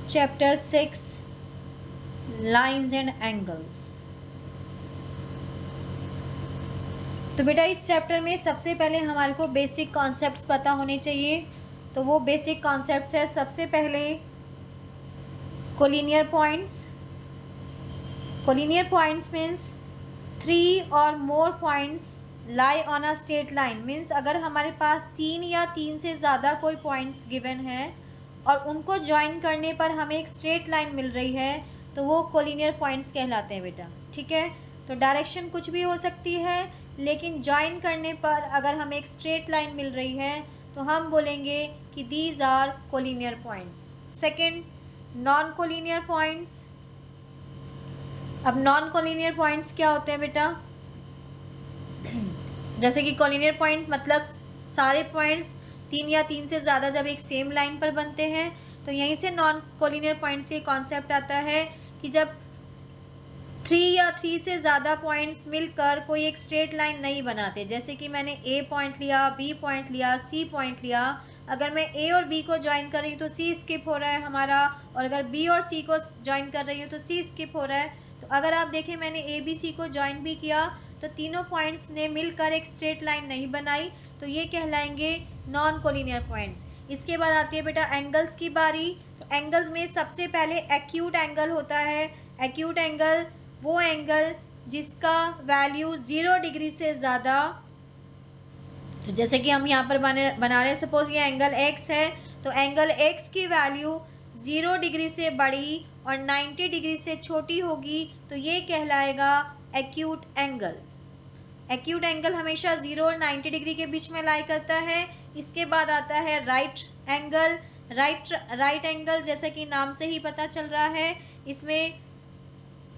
Chapter 6 lines and angles. तो बेटा इस चैप्टर में सबसे पहले हमारे को बेसिक कॉन्सेप्ट्स पता होने चाहिए। तो वो बेसिक कॉन्सेप्ट्स है, सबसे पहले collinear points. Collinear points means 3 और more points lie on a straight line. Means अगर हमारे पास 3 या 3 से ज़्यादा कोई पॉइंट्स गिवन है और उनको ज्वाइन करने पर हमें एक स्ट्रेट लाइन मिल रही है तो वो कोलिनियर पॉइंट्स कहलाते हैं बेटा। ठीक है, तो डायरेक्शन कुछ भी हो सकती है, लेकिन ज्वाइन करने पर अगर हमें एक स्ट्रेट लाइन मिल रही है तो हम बोलेंगे कि these are collinear points. Second, non collinear points. अब नॉन कोलिनियर पॉइंट्स क्या होते हैं बेटा? जैसे कि कोलिनियर पॉइंट मतलब सारे पॉइंट्स 3 या 3 से ज़्यादा जब एक सेम लाइन पर बनते हैं, तो यहीं से नॉन कोलिनियर पॉइंट से कॉन्सेप्ट आता है कि जब 3 या 3 से ज़्यादा पॉइंट्स मिलकर कोई एक स्ट्रेट लाइन नहीं बनाते। जैसे कि मैंने ए पॉइंट लिया, बी पॉइंट लिया, सी पॉइंट लिया। अगर मैं ए और बी को ज्वाइन कर रही हूँ तो सी स्किप हो रहा है हमारा, और अगर बी और सी को ज्वाइन कर रही हूँ तो सी स्किप हो रहा है। तो अगर आप देखें मैंने ए बी सी को ज्वाइन भी किया तो तीनों पॉइंट्स ने मिलकर एक स्ट्रेट लाइन नहीं बनाई, तो ये कहलाएंगे नॉन कोलिनियर पॉइंट्स। इसके बाद आती है बेटा एंगल्स की बारी। तो एंगल्स में सबसे पहले एक्यूट एंगल होता है। एक्यूट एंगल वो एंगल जिसका वैल्यू 0 डिग्री से ज़्यादा, जैसे कि हम यहाँ पर बना रहे हैं, सपोज ये एंगल x है, तो एंगल x की वैल्यू 0 डिग्री से बड़ी और 90 डिग्री से छोटी होगी, तो ये कहलाएगा एक्यूट एंगल। एक्यूट एंगल हमेशा 0 और 90 डिग्री के बीच में लाई करता है। इसके बाद आता है राइट एंगल। राइट एंगल जैसे कि नाम से ही पता चल रहा है, इसमें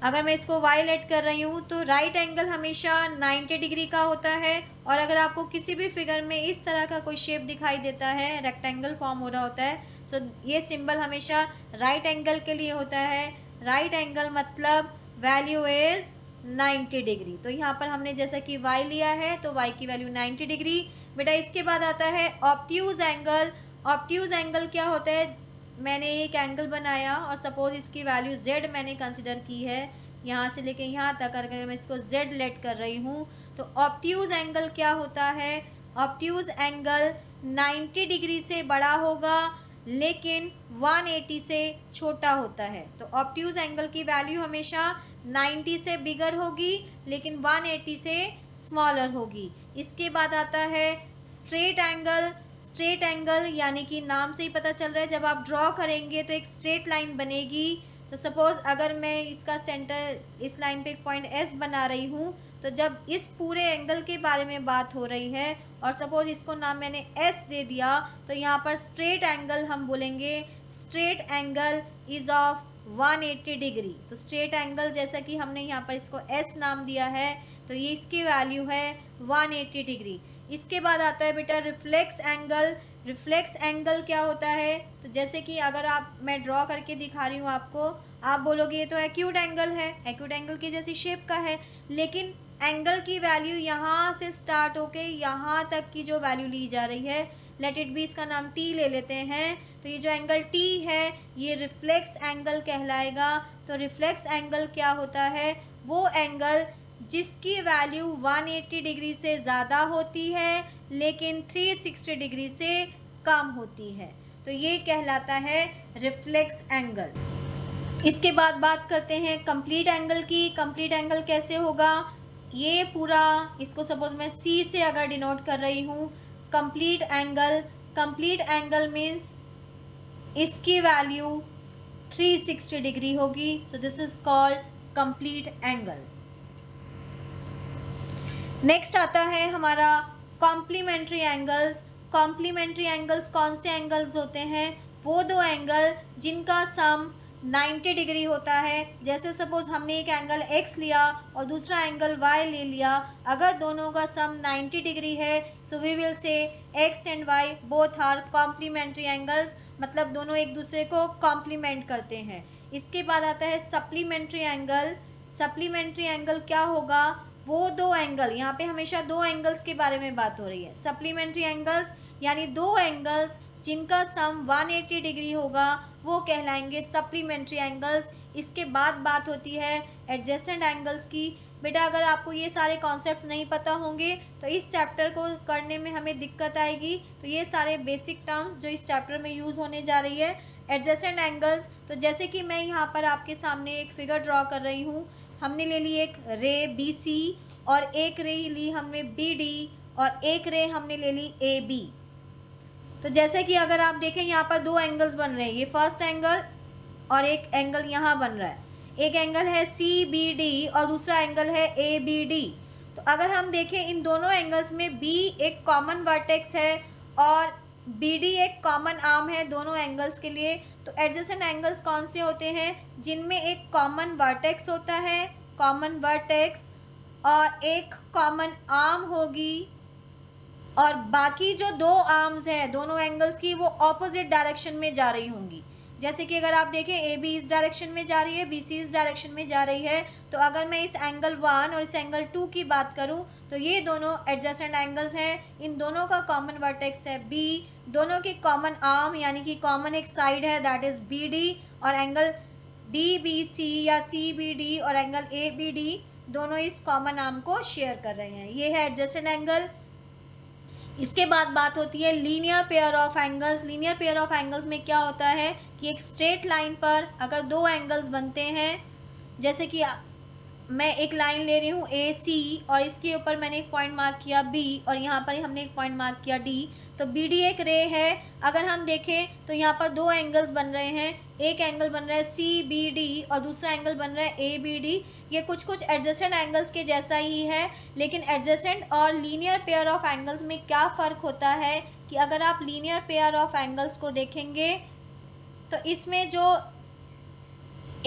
अगर मैं इसको वायलेट कर रही हूँ तो राइट एंगल हमेशा 90 डिग्री का होता है। और अगर आपको किसी भी फिगर में इस तरह का कोई शेप दिखाई देता है, रेक्टेंगल फॉर्म हो रहा होता है, सो ये सिंबल हमेशा राइट एंगल के लिए होता है। राइट एंगल मतलब वैल्यू इज़ 90 डिग्री। तो यहाँ पर हमने जैसा कि y लिया है तो y की वैल्यू 90 डिग्री। बेटा इसके बाद आता है ऑब्ट्यूज एंगल। ऑब्ट्यूज एंगल क्या होता है? मैंने एक एंगल बनाया और सपोज इसकी वैल्यू z मैंने कंसिडर की है, यहाँ से लेके यहाँ तक अगर मैं इसको z लेट कर रही हूँ, तो ऑब्ट्यूज एंगल क्या होता है? ऑब्ट्यूज एंगल 90 डिग्री से बड़ा होगा लेकिन 180 से छोटा होता है। तो ऑब्ट्यूज एंगल की वैल्यू हमेशा 90 से बिगर होगी लेकिन 180 से स्मॉलर होगी। इसके बाद आता है स्ट्रेट एंगल। स्ट्रेट एंगल यानी कि नाम से ही पता चल रहा है, जब आप ड्रॉ करेंगे तो एक स्ट्रेट लाइन बनेगी। तो सपोज अगर मैं इसका सेंटर इस लाइन पे एक पॉइंट एस बना रही हूँ, तो जब इस पूरे एंगल के बारे में बात हो रही है और सपोज इसको नाम मैंने एस दे दिया, तो यहाँ पर स्ट्रेट एंगल हम बोलेंगे straight angle is of 180 degree. तो स्ट्रेट एंगल जैसा कि हमने यहाँ पर इसको एस नाम दिया है, तो ये इसकी वैल्यू है 180 डिग्री। इसके बाद आता है बेटा रिफ्लेक्स एंगल। रिफ्लेक्स एंगल क्या होता है? तो जैसे कि अगर मैं ड्रॉ करके दिखा रही हूँ आपको, आप बोलोगे ये तो एक्यूट एंगल है, एक्यूट एंगल की जैसी शेप का है, लेकिन एंगल की वैल्यू यहाँ से स्टार्ट होके यहाँ तक की जो वैल्यू ली जा रही है, लेट इट बी, इसका नाम टी ले लेते हैं, तो ये जो एंगल टी है ये रिफ्लेक्स एंगल कहलाएगा। तो रिफ्लेक्स एंगल क्या होता है? वो एंगल जिसकी वैल्यू 180 डिग्री से ज़्यादा होती है लेकिन 360 डिग्री से कम होती है, तो ये कहलाता है रिफ्लेक्स एंगल। इसके बाद बात करते हैं कंप्लीट एंगल की। कंप्लीट एंगल कैसे होगा? ये पूरा, इसको सपोज मैं C से अगर डिनोट कर रही हूँ complete angle. Complete angle means इसकी वैल्यू 360 डिग्री होगी, so this is called complete angle. Next आता है हमारा कॉम्प्लीमेंट्री एंगल्स। कॉम्प्लीमेंट्री एंगल्स कौन से एंगल्स होते हैं? वो दो एंगल जिनका सम 90 डिग्री होता है। जैसे सपोज हमने एक एंगल x लिया और दूसरा एंगल y ले लिया, अगर दोनों का सम 90 डिग्री है so we will say x and y both are complementary angles, मतलब दोनों एक दूसरे को कॉम्प्लीमेंट करते हैं। इसके बाद आता है सप्लीमेंट्री एंगल। सप्लीमेंट्री एंगल क्या होगा? वो दो एंगल, यहाँ पे हमेशा दो एंगल्स के बारे में बात हो रही है। सप्लीमेंट्री एंगल्स यानी दो एंगल्स जिनका सम 180 डिग्री होगा वो कहलाएंगे सप्लीमेंट्री एंगल्स। इसके बाद बात होती है एडजेसेंट एंगल्स की। बेटा अगर आपको ये सारे कॉन्सेप्ट्स नहीं पता होंगे तो इस चैप्टर को करने में हमें दिक्कत आएगी। तो ये सारे बेसिक टर्म्स जो इस चैप्टर में यूज़ होने जा रही है। एडजेसेंट एंगल्स, तो जैसे कि मैं यहाँ पर आपके सामने एक फिगर ड्रॉ कर रही हूँ। हमने ले ली एक रे BC और एक रे ली हमने BD और एक रे हमने ले ली AB। तो जैसे कि अगर आप देखें यहाँ पर दो एंगल्स बन रहे हैं, ये फर्स्ट एंगल और एक एंगल यहाँ बन रहा है। एक एंगल है CBD और दूसरा एंगल है ABD। तो अगर हम देखें इन दोनों एंगल्स में B एक कॉमन वर्टेक्स है और BD एक कॉमन आर्म है दोनों एंगल्स के लिए। तो एडजेसेंट एंगल्स कौन से होते हैं? जिनमें एक कॉमन वर्टेक्स होता है, कॉमन वर्टेक्स, और एक कॉमन आर्म होगी और बाकी जो दो आर्म्स हैं दोनों एंगल्स की वो ऑपोजिट डायरेक्शन में जा रही होंगी। जैसे कि अगर आप देखें AB इस डायरेक्शन में जा रही है, BC इस डायरेक्शन में जा रही है। तो अगर मैं इस एंगल 1 और इस एंगल 2 की बात करूं तो ये दोनों एडजेसेंट एंगल्स हैं। इन दोनों का कॉमन वर्टेक्स है B, दोनों की कॉमन आर्म यानी कि कॉमन एक साइड है दैट इज़ BD, और एंगल DBC या CBD और एंगल ABD दोनों इस कॉमन आर्म को शेयर कर रहे हैं। ये है एडजेसेंट एंगल। इसके बाद बात होती है linear pair of angles. Linear pair of angles में क्या होता है कि एक स्ट्रेट लाइन पर अगर दो एंगल्स बनते हैं, जैसे कि मैं एक लाइन ले रही हूँ AC और इसके ऊपर मैंने एक पॉइंट मार्क किया B और यहाँ पर हमने एक पॉइंट मार्क किया D। तो BD एक रे है। अगर हम देखें तो यहाँ पर दो एंगल्स बन रहे हैं, एक एंगल बन रहा है CBD और दूसरा एंगल बन रहा है ABD। ये कुछ कुछ एडजेसेंट एंगल्स के जैसा ही है, लेकिन एडजेसेंट और लीनियर पेयर ऑफ एंगल्स में क्या फ़र्क होता है कि अगर आप लीनियर पेयर ऑफ एंगल्स को देखेंगे तो इसमें जो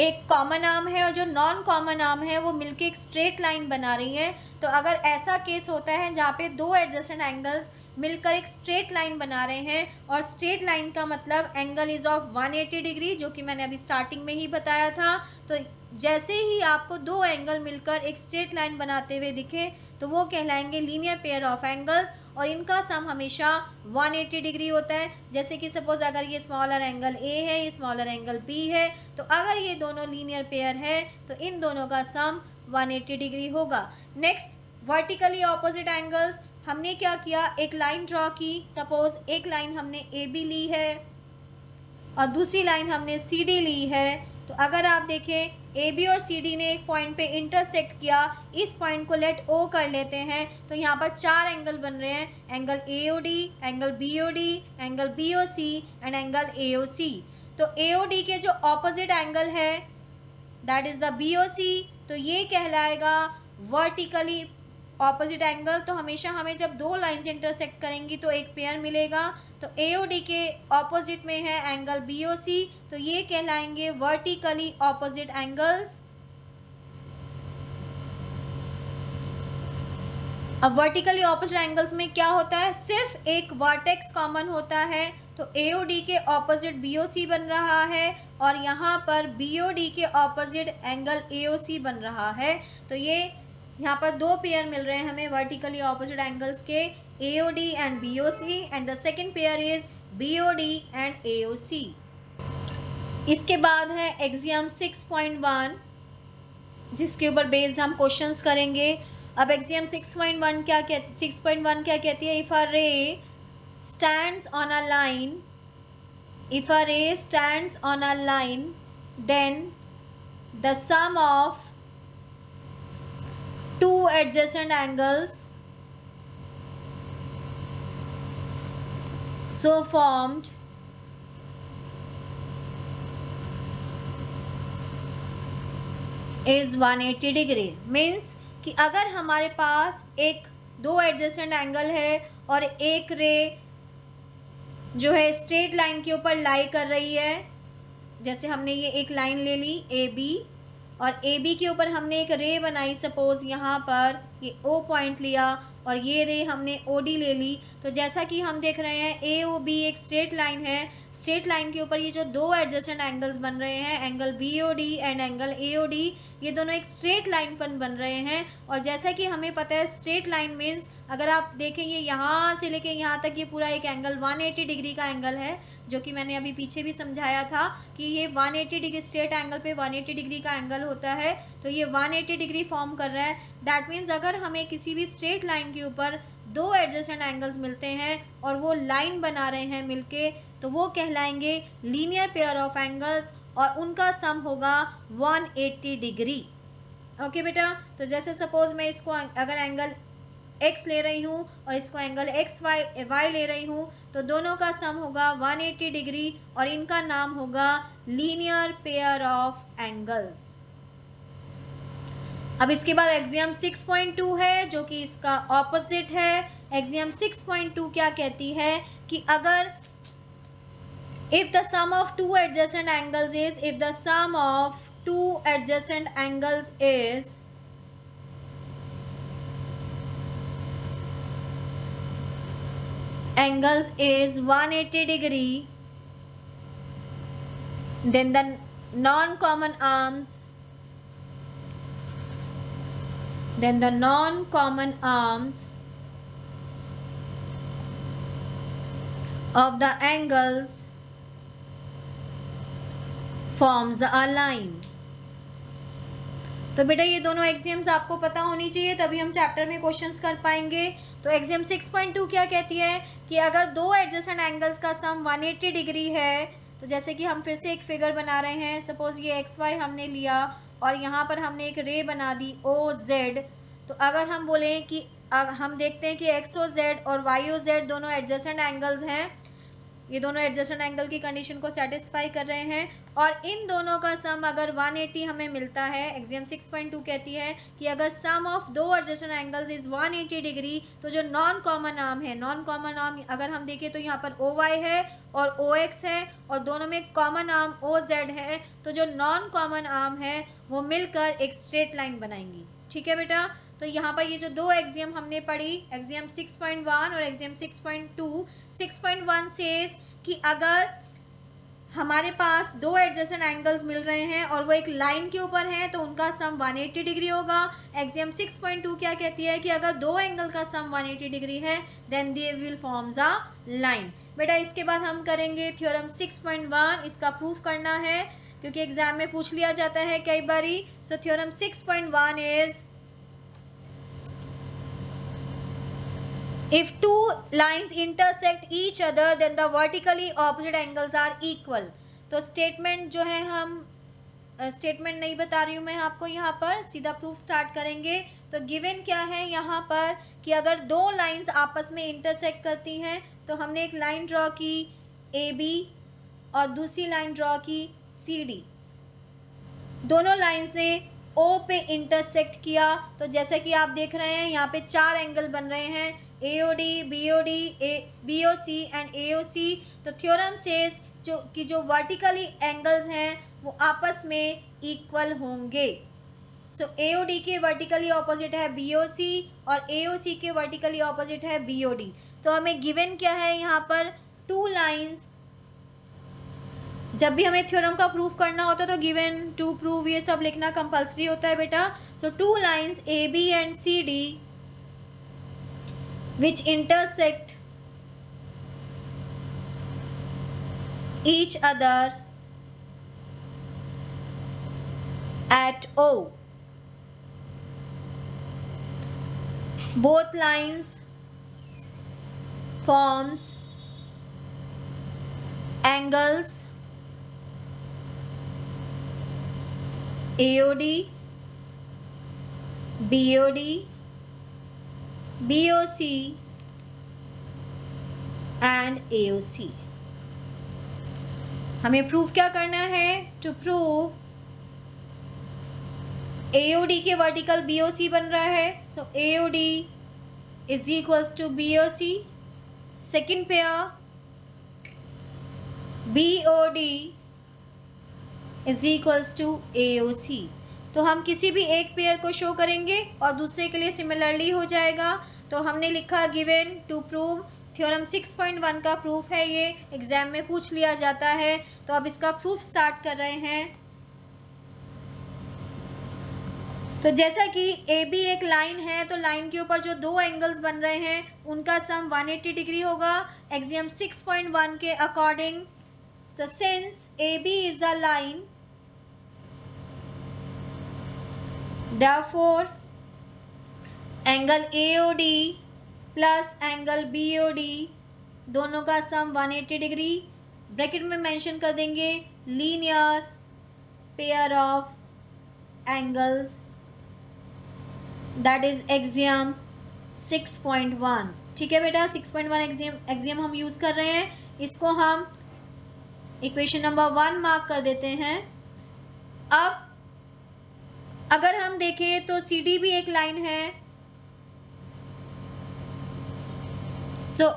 एक कॉमन आर्म है और जो नॉन कॉमन आर्म है वो मिलके एक स्ट्रेट लाइन बना रही है। तो अगर ऐसा केस होता है जहाँ पे दो एडजेसेंट एंगल्स मिलकर एक स्ट्रेट लाइन बना रहे हैं, और स्ट्रेट लाइन का मतलब एंगल इज़ ऑफ 180 डिग्री, जो कि मैंने अभी स्टार्टिंग में ही बताया था। तो जैसे ही आपको दो एंगल मिलकर एक स्ट्रेट लाइन बनाते हुए दिखे तो वो कहलाएंगे लीनियर पेयर ऑफ एंगल्स, और इनका सम हमेशा 180 डिग्री होता है। जैसे कि सपोज अगर ये स्मॉलर एंगल A है, ये स्मॉलर एंगल B है, तो अगर ये दोनों लीनियर पेयर है तो इन दोनों का सम 180 डिग्री होगा। Next, vertically opposite angles. हमने क्या किया, एक लाइन ड्रॉ की। सपोज एक लाइन हमने AB ली है और दूसरी लाइन हमने CD ली है। तो अगर आप देखें AB और CD ने एक पॉइंट पे इंटरसेक्ट किया, इस पॉइंट को लेट O कर लेते हैं। तो यहाँ पर चार एंगल बन रहे हैं, angle AOD, angle BOD, angle BOC and angle AOC। तो AOD के जो ऑपोजिट एंगल है दैट इज़ द BOC, तो ये कहलाएगा वर्टिकली ऑपोजिट एंगल। तो हमेशा हमें जब दो लाइन्स इंटरसेक्ट करेंगी तो एक पेयर मिलेगा। तो AOD के ऑपोजिट में है एंगल BOC, तो ये कहलाएंगे वर्टिकली ऑपोजिट एंगल्स। अब वर्टिकली ऑपोजिट एंगल्स में क्या होता है, सिर्फ एक वर्टेक्स कॉमन होता है। तो AOD के ऑपोजिट BOC बन रहा है और यहाँ पर BOD के ऑपोजिट एंगल AOC बन रहा है। तो ये यहाँ पर दो पेयर मिल रहे हैं हमें वर्टिकली ऑपोजिट एंगल्स के, AOD and BOC, and the second pair is BOD and AOC। इसके बाद है एक्सियम 6.1, जिसके ऊपर बेस्ड हम क्वेश्चंस करेंगे। अब एक्सियम 6.1 क्या कहती है, if a ray stands on a line, if a ray stands on a line then the sum of two adjacent angles so formed is 180 degree. Means कि अगर हमारे पास एक दो एडजेसेंट एंगल है और एक रे जो है स्ट्रेट लाइन के ऊपर लाई कर रही है, जैसे हमने ये एक लाइन ले ली AB और AB के ऊपर हमने एक रे बनाई, सपोज यहाँ पर ये O पॉइंट लिया और ये रे हमने OD ले ली। तो जैसा कि हम देख रहे हैं AOB एक स्ट्रेट लाइन है, स्ट्रेट लाइन के ऊपर ये जो दो एडजेसेंट एंगल्स बन रहे हैं, angle BOD and angle AOD, ये दोनों एक स्ट्रेट लाइन पर बन रहे हैं। और जैसा कि हमें पता है स्ट्रेट लाइन मीन्स अगर आप देखें ये यहाँ से लेके यहाँ तक ये पूरा एक एंगल 180 डिग्री का एंगल है, जो कि मैंने अभी पीछे भी समझाया था कि ये 180 डिग्री स्ट्रेट एंगल पे 180 डिग्री का एंगल होता है, तो ये 180 डिग्री फॉर्म कर रहा है। दैट मीन्स अगर हमें किसी भी स्ट्रेट लाइन के ऊपर दो एडजेसेंट एंगल्स मिलते हैं और वो लाइन बना रहे हैं मिलके, तो वो कहलाएंगे लीनियर पेयर ऑफ एंगल्स और उनका सम होगा 180 डिग्री। ओके बेटा, तो जैसे सपोज मैं इसको अगर एंगल x ले रही हूँ और इसको एंगल y ले रही हूँ, तो दोनों का सम होगा 180 डिग्री और इनका नाम होगा लीनियर पेयर ऑफ एंगल्स। अब इसके बाद एग्जाम 6.2 है जो कि इसका ऑपोजिट है। एग्जाम 6.2 क्या कहती है कि अगर if the sum of two adjacent angles is angles is 180 degree, then the non-common arms of the angles forms a line। तो बेटा ये दोनों एक्सियम्स आपको पता होनी चाहिए, तभी हम चैप्टर में क्वेश्चंस कर पाएंगे। तो एग्जाम 6.2 क्या कहती है कि अगर दो एडजेसेंट एंगल्स का सम 180 डिग्री है, तो जैसे कि हम फिर से एक फिगर बना रहे हैं, सपोज ये XY हमने लिया और यहाँ पर हमने एक रे बना दी OZ। तो अगर हम बोलें कि हम देखते हैं कि XOZ और YOZ दोनों एडजेसेंट एंगल्स हैं, ये दोनों एडजेसेंट एंगल की कंडीशन को सेटिस्फाई कर रहे हैं और इन दोनों का सम अगर 180 हमें मिलता है। एग्जाम 6.2 कहती है कि अगर सम ऑफ दो एडजेसेंट एंगल्स इज 180 डिग्री, तो जो नॉन कॉमन आर्म है, नॉन कॉमन आर्म अगर हम देखें तो यहाँ पर OY है और OX है और दोनों में कॉमन आर्म OZ है, तो जो नॉन कॉमन आर्म है वो मिलकर एक स्ट्रेट लाइन बनाएंगी। ठीक है बेटा, तो यहाँ पर ये जो दो एग्जाम हमने पढ़ी, एग्जाम 6.1 और एग्जाम 6.2। 6.1 सेज कि अगर हमारे पास दो एडजेसेंट एंगल्स मिल रहे हैं और वो एक लाइन के ऊपर हैं, तो उनका सम 180 डिग्री होगा। एग्जाम 6.2 क्या कहती है कि अगर दो एंगल का सम 180 डिग्री है, then they will forms a line. बेटा इसके बाद हम करेंगे थ्योरम 6.1, इसका प्रूफ करना है क्योंकि एग्जाम में पूछ लिया जाता है कई बारी। So theorem 6.1 is if two lines intersect each other then the vertically opposite angles are equal। तो स्टेटमेंट जो है, हम स्टेटमेंट नहीं बता रही हूँ मैं आपको, यहाँ पर सीधा प्रूफ स्टार्ट करेंगे। तो गिवन क्या है यहाँ पर कि अगर दो लाइंस आपस में इंटरसेक्ट करती हैं, तो हमने एक लाइन ड्रॉ की AB और दूसरी लाइन ड्रॉ की CD। दोनों लाइंस ने O पे इंटरसेक्ट किया, तो जैसा कि आप देख रहे हैं यहाँ पे चार एंगल बन रहे हैं, AOD, BOD, BOC and AOC। तो थ्योरम सेज जो वर्टिकली एंगल्स हैं वो आपस में इक्वल होंगे। सो AOD के वर्टिकली ऑपोजिट है BOC और AOC के वर्टिकली ऑपोजिट है BOD। तो हमें गिवन क्या है यहाँ पर, टू लाइंस। जब भी हमें थ्योरम का प्रूफ करना होता है तो गिवन, टू प्रूव, ये सब लिखना कंपल्सरी होता है बेटा। So two lines AB and CD which intersect each other at O. Both lines forms angles AOD, BOD, BOC and AOC। हमें प्रूफ क्या करना है, टू प्रूव AOD के वर्टिकल BOC बन रहा है। So AOD is equals to BOC। Second pair BOD is equals to AOC। तो हम किसी भी एक पेयर को शो करेंगे और दूसरे के लिए सिमिलरली हो जाएगा। तो हमने लिखा गिवन टू प्रूव थ्योरम 6.1 का प्रूफ है, ये एग्जाम में पूछ लिया जाता है। तो अब इसका प्रूफ स्टार्ट कर रहे हैं। तो जैसा कि ए बी एक लाइन है, तो लाइन के ऊपर जो दो एंगल्स बन रहे हैं उनका सम 180 डिग्री होगा एक्सियम 6.1 के according. So since A B is a line, therefore angle AOD plus angle BOD दोनों का सम 180 डिग्री। ब्रैकेट में मेंशन कर देंगे linear pair of angles, that is axiom 6.1। ठीक है बेटा, 6.1 एक्सियम हम यूज़ कर रहे हैं, इसको हम इक्वेशन नंबर 1 मार्क कर देते हैं। अब अगर हम देखें तो CD भी एक लाइन है। So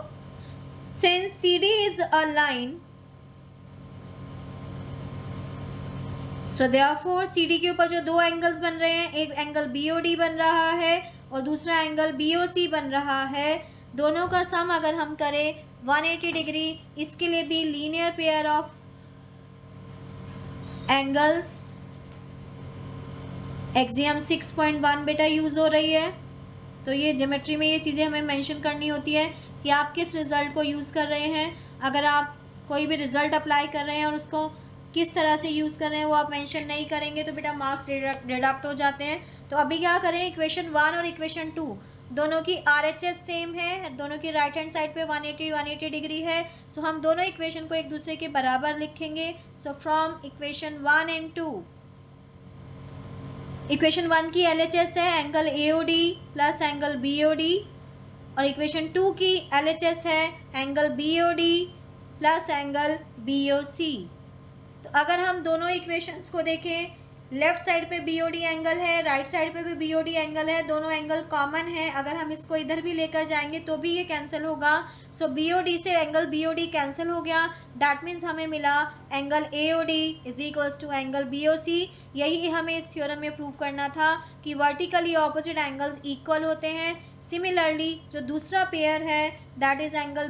since CD is a line, so therefore CD के ऊपर जो दो एंगल्स बन रहे हैं, एक एंगल BOD बन रहा है और दूसरा एंगल BOC बन रहा है। दोनों का सम अगर हम करें 180 डिग्री, इसके लिए भी linear pair of angles axiom 6.1 बेटा यूज़ हो रही है। तो ये ज्योमेट्री में ये चीज़ें हमें मेंशन करनी होती है कि आप किस रिज़ल्ट को यूज़ कर रहे हैं। अगर आप कोई भी रिज़ल्ट अप्लाई कर रहे हैं और उसको किस तरह से यूज़ कर रहे हैं वो आप मेंशन नहीं करेंगे तो बेटा मार्क्स डिडक्ट हो जाते हैं। तो अभी क्या करें, इक्वेशन 1 और इक्वेशन 2 दोनों की RHS सेम है, दोनों की राइट हैंड साइड पे 180 डिग्री है। सो हम दोनों इक्वेशन को एक दूसरे के बराबर लिखेंगे। So from equation 1 and 2, equation 1 की LHS है angle AOD plus angle BOD और इक्वेशन 2 की LHS है angle BOD plus angle BOC। तो अगर हम दोनों इक्वेशंस को देखें, लेफ्ट साइड पे BOD एंगल है, राइट साइड पे भी BOD एंगल है, दोनों एंगल कॉमन है। अगर हम इसको इधर भी लेकर जाएंगे तो भी ये कैंसिल होगा। सो BOD से एंगल BOD कैंसिल हो गया, दैट मीन्स हमें मिला angle AOD is equals to angle BOC। यही हमें इस थ्योरम में प्रूव करना था कि वर्टिकली ऑपोजिट एंगल्स इक्वल होते हैं। सिमिलरली जो दूसरा पेयर है that is angle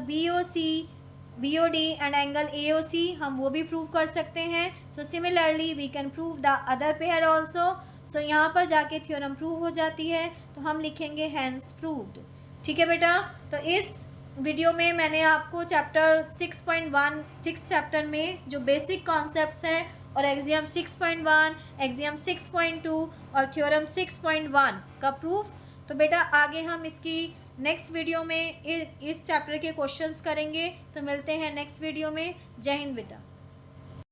BOD and angle AOC, हम वो भी प्रूव कर सकते हैं। So similarly we can prove the other pair also. So यहाँ पर जाके थ्योरम प्रूव हो जाती है तो हम लिखेंगे हैंस प्रूव्ड। ठीक है बेटा, तो इस वीडियो में मैंने आपको चैप्टर 6.1 6 चैप्टर में जो बेसिक कॉन्सेप्ट्स हैं और एक्सियम 6.1, एक्सियम 6.2 और थ्योरम 6.1 का प्रूफ। तो बेटा आगे हम इसकी नेक्स्ट वीडियो में इस चैप्टर के क्वेश्चंस करेंगे। तो मिलते हैं नेक्स्ट वीडियो में। जय हिंद बेटा।